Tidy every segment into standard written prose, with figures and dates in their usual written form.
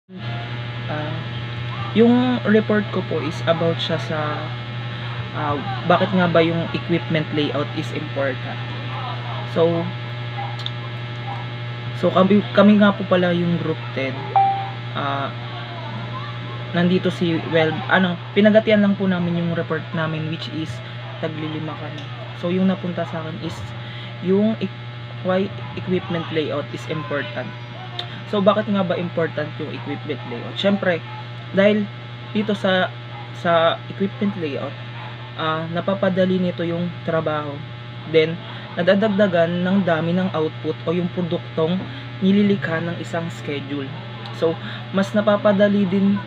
Ah, yung report ko po is about siya sa bakit nga ba yung equipment layout is important. So, kami nga po pala yung group 10. Ah, nandito pinagatian lang po namin yung report namin, which is taglilima kami. So, yung napunta sa akin is yung why equipment layout is important. So, bakit nga ba important yung equipment layout? Syempre, dahil dito sa equipment layout, napapadali nito yung trabaho. Then, nadadagdagan ng dami ng output o yung produktong nililikha ng isang schedule. So, mas napapadali din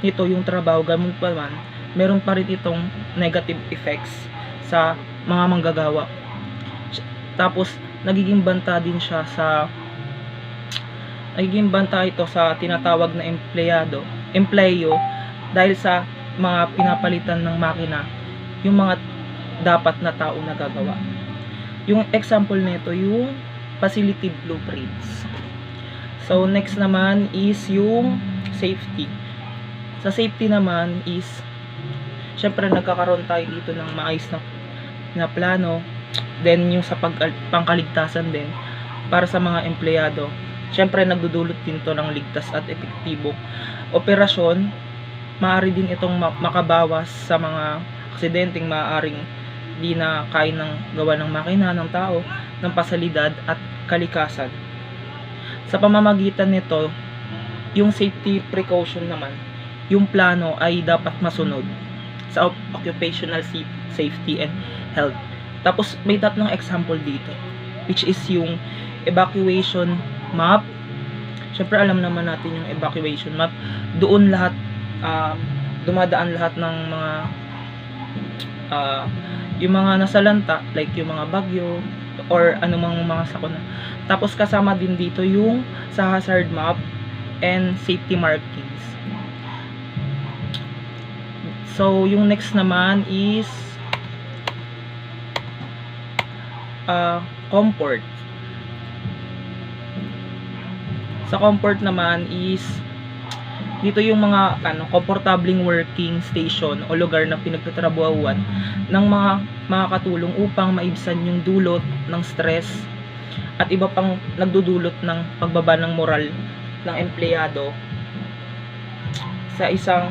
nito yung trabaho. Ganun pa man, meron pa rin itong negative effects sa mga manggagawa. Tapos, nagiging banta ito sa tinatawag na empleyo dahil sa mga pinapalitan ng makina yung mga dapat na tao na gagawa. Yung example nito yung facility blueprints. So next naman is yung safety. Sa safety naman is syempre nagkakaroon tayo dito ng maayos na plano, then yung sa pangkaligtasan din para sa mga empleyado. Syempre nagdudulot din to ng ligtas at epektibong operasyon. Maaari din itong makabawas sa mga aksidenteng maaaring di na kaya ng gawa ng makina ng tao, ng pasalidad at kalikasan. Sa pamamagitan nito, yung safety precaution naman, yung plano ay dapat masunod sa occupational safety and health. Tapos may tatlong example dito, which is yung evacuation map. Syempre alam naman natin yung evacuation map. Doon lahat dumadaan lahat ng mga yung mga nasalanta, like yung mga bagyo or anumang mga sakuna. Tapos kasama din dito yung sa hazard map and safety markings. So yung next naman is comfort. Sa comfort naman is dito yung mga komportabling working station o lugar na pinagtatrabahuan ng mga makakatulong upang maibsan yung dulot ng stress at iba pang nagdudulot ng pagbaba ng moral ng empleyado sa isang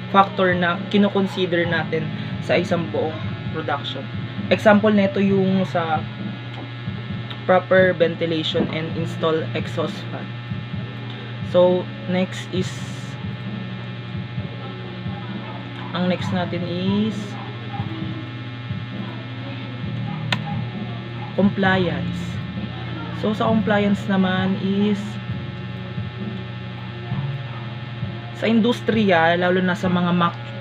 factor na kino-consider natin sa isang buong production. Example nito yung sa proper ventilation and install exhaust fan. So next is ang next natin is compliance. So sa compliance naman is sa industriya, lalo na sa mga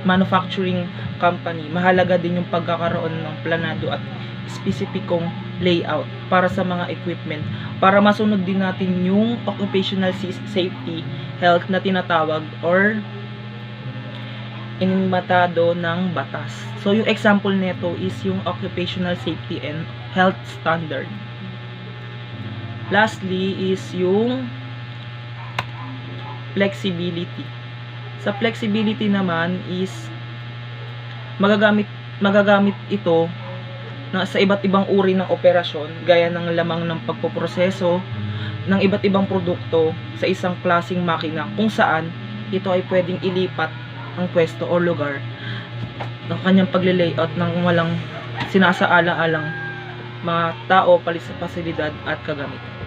manufacturing company, mahalaga din yung pagkakaroon ng planado at spesipikong layout para sa mga equipment para masunod din natin yung occupational safety health na tinatawag or inimatado ng batas. So yung example nito is yung occupational safety and health standard. Lastly is yung flexibility. Sa flexibility naman is magagamit ito sa iba't ibang uri ng operasyon gaya ng lamang ng pagpoproseso ng iba't ibang produkto sa isang klaseng makina kung saan ito ay pwedeng ilipat ang pwesto o lugar ng kanyang pagle-layout ng walang sinasaala-alang mga tao, pasilidad at kagamitan.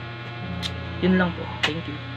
Yun lang po. Thank you.